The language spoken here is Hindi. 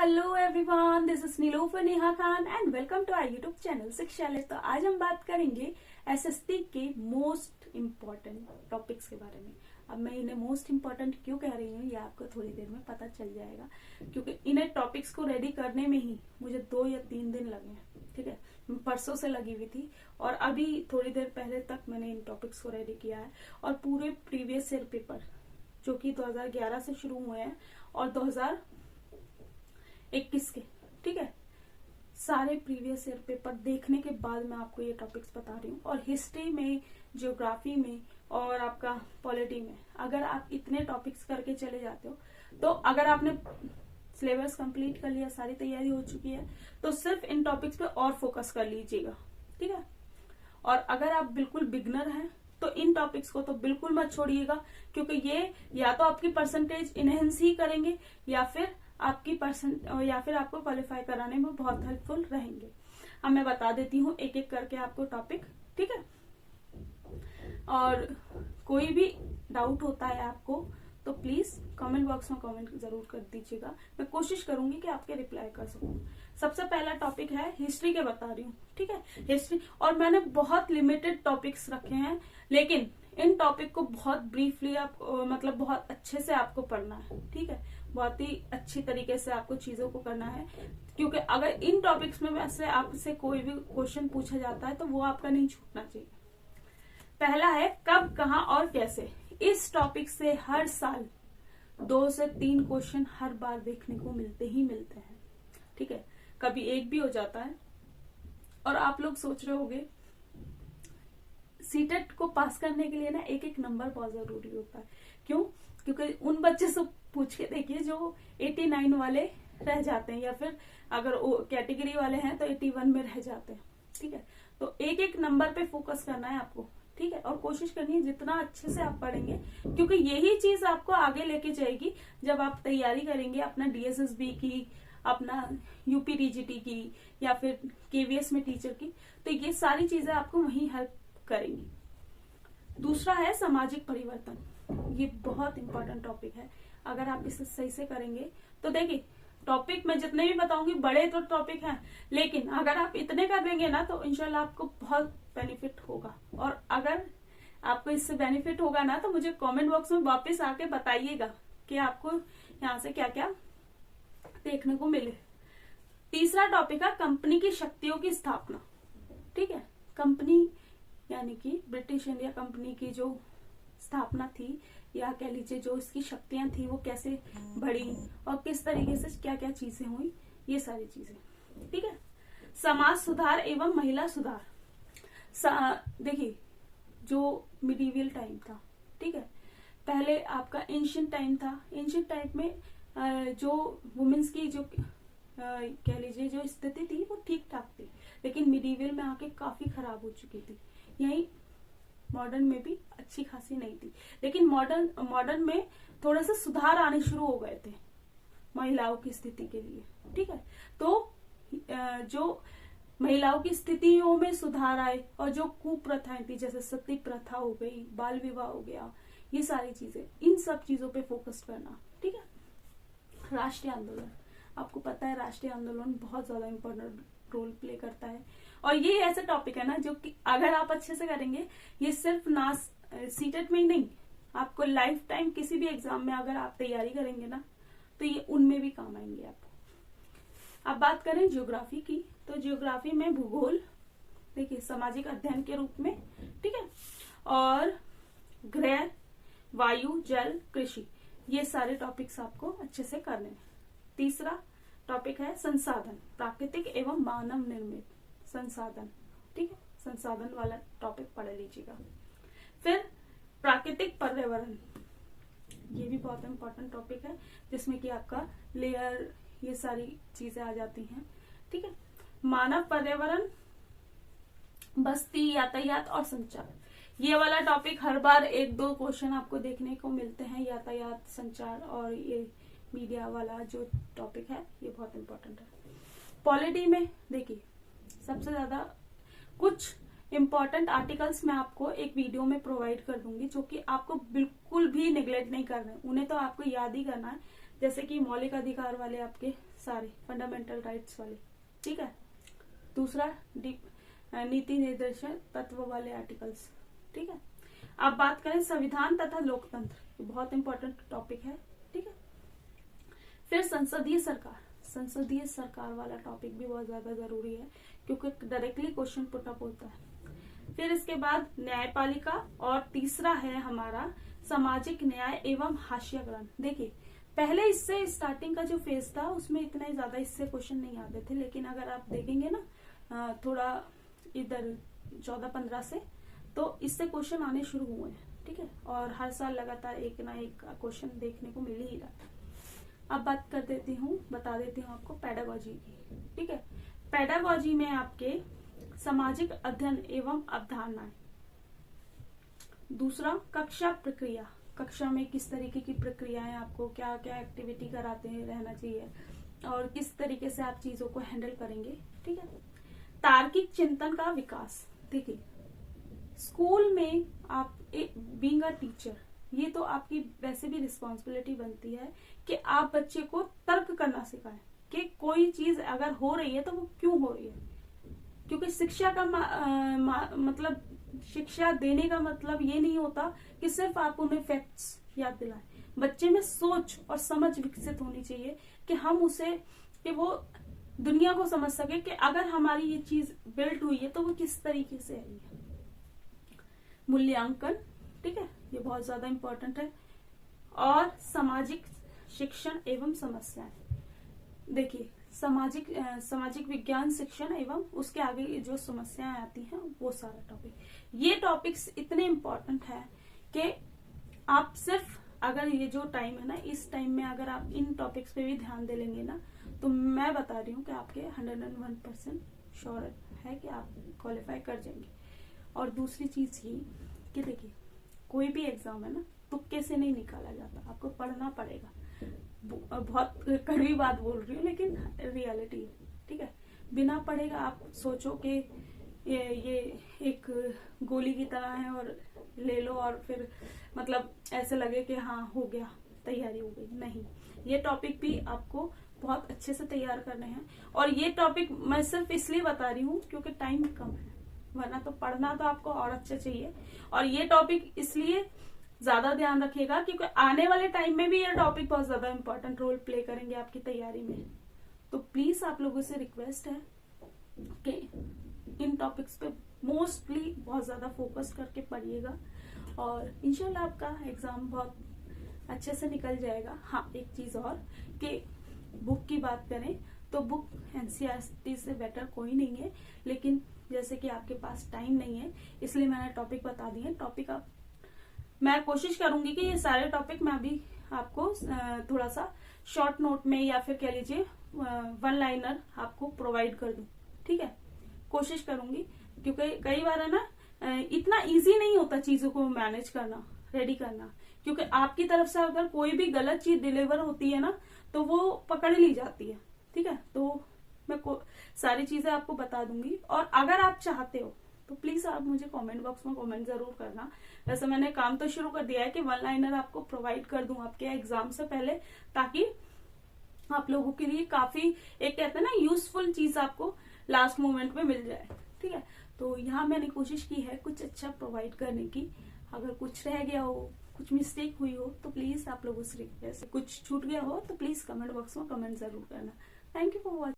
Hello everyone, this is Nilofar Neha Khan and welcome to our YouTube channel Shikshalaya. तो आज हम बात करेंगे एसएसटी के मोस्ट इम्पोर्टेंट टॉपिक्स के बारे में। अब मैं इन्हें मोस्ट इम्पोर्टेंट क्यों कह रही हूँ ये आपको थोड़ी देर में पता चल जाएगा, क्योंकि इन्हें टॉपिक्स को रेडी करने में ही मुझे 2 या 3 दिन लगे हैं। ठीक है, परसों से लगी हुई थी और अभी थोड़ी देर पहले तक मैंने इन टॉपिक्स को रेडी किया है। और पूरे प्रीवियस ईयर पेपर जो कि 2011 से शुरू हुए हैं और 2021 के, ठीक है, सारे प्रीवियस ईयर पेपर देखने के बाद मैं आपको ये टॉपिक्स बता रही हूँ। और हिस्ट्री में, ज्योग्राफी में और आपका पॉलिटी में अगर आप इतने टॉपिक्स करके चले जाते हो, तो अगर आपने सिलेबस कंप्लीट कर लिया, सारी तैयारी हो चुकी है, तो सिर्फ इन टॉपिक्स पे और फोकस कर लीजिएगा। ठीक है, और अगर आप बिल्कुल बिगनर हैं तो इन टॉपिक्स को तो बिल्कुल मत छोड़िएगा, क्योंकि ये या तो आपकी परसेंटेज इनहेंस ही करेंगे या फिर आपको क्वालिफाई कराने में बहुत हेल्पफुल रहेंगे। अब मैं बता देती हूँ एक एक करके आपको टॉपिक। ठीक है, और कोई भी डाउट होता है आपको तो प्लीज कमेंट बॉक्स में कमेंट जरूर कर दीजिएगा। मैं कोशिश करूंगी कि आपके रिप्लाई कर सकूं। सबसे पहला टॉपिक है हिस्ट्री के बता रही हूँ। ठीक है, हिस्ट्री, और मैंने बहुत लिमिटेड टॉपिक्स रखे हैं, लेकिन इन टॉपिक को बहुत ब्रीफली आप मतलब बहुत अच्छे से आपको पढ़ना है। ठीक है, बहुत ही अच्छी तरीके से आपको चीजों को करना है, क्योंकि अगर इन टॉपिक्स में वैसे आपसे कोई भी क्वेश्चन पूछा जाता है तो वो आपका नहीं छूटना चाहिए। पहला है कब, कहाँ और कैसे। इस टॉपिक से हर साल 2 से 3 क्वेश्चन हर बार देखने को मिलते ही मिलते हैं। ठीक है, कभी एक भी हो जाता है। और आप लोग सोच रहे होंगे सीटेट को पास करने के लिए ना एक एक नंबर बहुत जरूरी होता है। क्यों? क्योंकि उन बच्चे से पूछ के देखिए जो 89 वाले रह जाते हैं, या फिर अगर कैटेगरी वाले हैं तो 81 में रह जाते हैं। ठीक है, तो एक एक नंबर पे फोकस करना है आपको। ठीक है, और कोशिश करनी है जितना अच्छे से आप पढ़ेंगे, क्योंकि यही चीज आपको आगे लेके जाएगी जब आप तैयारी करेंगे अपना डीएसएसबी की, अपना यूपी टीजीटी की, या फिर केवीएस में टीचर की। तो ये सारी चीजें आपको वहीं हेल्प करेंगी। दूसरा है सामाजिक परिवर्तन। ये बहुत इंपॉर्टेंट टॉपिक है। अगर आप इसे सही से करेंगे तो देखिए, टॉपिक मैं जितने भी बताऊंगी बड़े तो टॉपिक हैं, लेकिन अगर आप इतने कर लेंगे ना तो इंशाल्लाह आपको बहुत बेनिफिट होगा। और अगर आपको इससे बेनिफिट होगा ना तो मुझे कमेंट बॉक्स में वापस आके बताइएगा कि आपको यहाँ से क्या क्या देखने को मिले। तीसरा टॉपिक है कंपनी की शक्तियों की स्थापना। ठीक है, कंपनी यानी कि ब्रिटिश इंडिया कंपनी की जो स्थापना थी, या कह लीजिए जो इसकी शक्तियां थी, वो कैसे बढ़ी और किस तरीके से क्या क्या चीजें हुई, ये सारी चीजें। ठीक है, समाज सुधार एवं महिला सुधार। देखिए, जो मिडीवियल टाइम था, ठीक है, पहले आपका एंशिएंट टाइम था। एंशिएंट टाइम में जो वुमेन्स की जो कह लीजिए जो स्थिति थी वो ठीक ठाक थी, लेकिन मिडीवियल में आके काफी खराब हो चुकी थी। यही मॉडर्न में भी अच्छी खासी नहीं थी, लेकिन मॉडर्न में थोड़ा सा सुधार आने शुरू हो गए थे महिलाओं की स्थिति के लिए। ठीक है, तो जो महिलाओं की स्थितियों में सुधार आए और जो कुप्रथाएं थी, जैसे सती प्रथा हो गई, बाल विवाह हो गया, ये सारी चीजें, इन सब चीजों पे फोकस करना। ठीक है, राष्ट्रीय आंदोलन, आपको पता है राष्ट्रीय आंदोलन बहुत ज्यादा इम्पोर्टेंट रोल प्ले करता है। और ये ऐसा टॉपिक है ना जो कि अगर आप अच्छे से करेंगे, ये सिर्फ ना सीटेट में ही नहीं, आपको लाइफ टाइम किसी भी एग्जाम में अगर आप तैयारी करेंगे ना तो ये उनमें भी काम आएंगे आपको। अब बात करें ज्योग्राफी की, तो ज्योग्राफी में भूगोल, देखिए, सामाजिक अध्ययन के रूप में। ठीक है, और गृह, वायु, जल, कृषि, ये सारे टॉपिक्स आपको अच्छे से करने हैं। तीसरा टॉपिक है संसाधन, प्राकृतिक एवं मानव निर्मित संसाधन। ठीक है, संसाधन वाला टॉपिक पढ़ लीजिएगा। फिर प्राकृतिक पर्यावरण, ये भी बहुत इंपॉर्टेंट टॉपिक है, जिसमें कि आपका लेयर, ये सारी चीजें आ जाती हैं। ठीक है, मानव पर्यावरण, बस्ती, यातायात और संचार, ये वाला टॉपिक हर बार 1-2 क्वेश्चन आपको देखने को मिलते हैं। यातायात, संचार और ये मीडिया वाला जो टॉपिक है ये बहुत इंपॉर्टेंट है। पॉलिटी में देखिए, सबसे ज्यादा कुछ इंपॉर्टेंट आर्टिकल्स मैं आपको एक वीडियो में प्रोवाइड कर दूंगी, जो कि आपको बिल्कुल भी निगलेक्ट नहीं करना है, उन्हें तो आपको याद ही करना है। जैसे कि मौलिक अधिकार वाले आपके सारे फंडामेंटल राइट्स वाले, ठीक है। दूसरा नीति निर्देशक तत्व वाले आर्टिकल्स, ठीक है। अब बात करें संविधान तथा लोकतंत्र, बहुत इंपॉर्टेंट टॉपिक है, ठीक है। फिर संसदीय सरकार वाला टॉपिक भी बहुत ज्यादा जरूरी है क्योंकि डायरेक्टली क्वेश्चन पुट अप होता है। फिर इसके बाद न्यायपालिका और तीसरा है हमारा सामाजिक न्याय एवं हाशिया ग्रहण। देखिए पहले इससे स्टार्टिंग का जो फेज था उसमें इतने ज्यादा इससे क्वेश्चन नहीं आते थे, लेकिन अगर आप देखेंगे ना थोड़ा इधर 14-15 से, तो इससे क्वेश्चन आने शुरू हुए हैं, ठीक है। और हर साल लगातार एक ना एक क्वेश्चन देखने को मिल ही रहा है। अब बता देती हूँ आपको पेडागोजी की, ठीक है। पेडागोजी में आपके सामाजिक अध्ययन एवं अवधारणाएं। दूसरा कक्षा प्रक्रिया, कक्षा में किस तरीके की प्रक्रियाएं, आपको क्या क्या एक्टिविटी कराते हैं रहना चाहिए और किस तरीके से आप चीजों को हैंडल करेंगे, ठीक है। तार्किक चिंतन का विकास। देखिए स्कूल में आप बीइंग अ टीचर, ये तो आपकी वैसे भी रिस्पॉन्सिबिलिटी बनती है कि आप बच्चे को तर्क करना सिखाएं कि कोई चीज अगर हो रही है तो वो क्यों हो रही है। क्योंकि शिक्षा का मतलब शिक्षा देने का मतलब ये नहीं होता कि सिर्फ आप उन्हें फैक्ट्स याद दिलाएं। बच्चे में सोच और समझ विकसित होनी चाहिए कि हम उसे कि वो दुनिया को समझ सके कि अगर हमारी ये चीज बिल्ट हुई है तो वो किस तरीके से आई है। मूल्यांकन, ठीक है, ये बहुत ज्यादा इंपॉर्टेंट है। और सामाजिक शिक्षण एवं समस्याएं। देखिए सामाजिक विज्ञान शिक्षण एवं उसके आगे जो समस्याएं आती हैं वो सारा टॉपिक, ये टॉपिक्स इतने इम्पोर्टेंट है कि आप सिर्फ अगर ये जो टाइम है ना, इस टाइम में अगर आप इन टॉपिक्स पे भी ध्यान दे लेंगे ना, तो मैं बता रही हूँ कि आपके 101% श्योर है कि आप क्वालिफाई कर जाएंगे। और दूसरी चीज ये कि देखिए कोई भी एग्जाम है ना तुक्के से नहीं निकाला जाता, आपको पढ़ना पड़ेगा। बहुत कड़वी बात बोल रही हूँ लेकिन रियलिटी है, ठीक है। बिना पढ़ेगा आप सोचो कि ये एक गोली की तरह है और ले लो और फिर मतलब ऐसे लगे कि हाँ हो गया, तैयारी हो गई। नहीं, ये टॉपिक भी आपको बहुत अच्छे से तैयार करने हैं। और ये टॉपिक मैं सिर्फ इसलिए बता रही हूँ क्योंकि टाइम कम है, वरना तो पढ़ना तो आपको और अच्छा चाहिए। और ये टॉपिक इसलिए ज्यादा ध्यान रखिएगा क्योंकि आने वाले टाइम में भी ये टॉपिक बहुत ज्यादा इंपॉर्टेंट रोल प्ले करेंगे आपकी तैयारी में। तो प्लीज आप लोगों से रिक्वेस्ट है कि इन टॉपिक्स पे मोस्टली बहुत ज्यादा फोकस करके पढ़िएगा और इंशाल्लाह आपका एग्जाम बहुत अच्छे से निकल जाएगा। हाँ, एक चीज और कि बुक की बात करें तो बुक एनसीईआरटी से बेटर कोई नहीं है, लेकिन जैसे कि आपके पास टाइम नहीं है इसलिए मैंने टॉपिक बता दिए। टॉपिक आप मैं कोशिश करूंगी कि ये सारे टॉपिक मैं अभी आपको थोड़ा सा शॉर्ट नोट में या फिर कह लीजिए 1 लाइनर आपको प्रोवाइड कर दूं, ठीक है। कोशिश करूंगी क्योंकि कई बार है ना इतना इजी नहीं होता चीजों को मैनेज करना, रेडी करना, क्योंकि आपकी तरफ से अगर कोई भी गलत चीज डिलीवर होती है ना तो वो पकड़ ली जाती है, ठीक है। तो मैं सारी चीजें आपको बता दूंगी और अगर आप चाहते हो तो प्लीज आप मुझे कमेंट बॉक्स में कमेंट जरूर करना। वैसे मैंने काम तो शुरू कर दिया है कि 1 लाइनर आपको प्रोवाइड कर दूं आपके एग्जाम से पहले, ताकि आप लोगों के लिए काफी एक कहते हैं ना यूजफुल चीज आपको लास्ट मोमेंट में मिल जाए, ठीक है। तो यहाँ मैंने कोशिश की है कुछ अच्छा प्रोवाइड करने की। अगर कुछ रह गया हो, कुछ मिस्टेक हुई हो तो प्लीज आप लोगों से रिक्वेस्ट, कुछ छूट गया हो तो प्लीज कमेंट बॉक्स में कमेंट जरूर करना। Thank you for watching.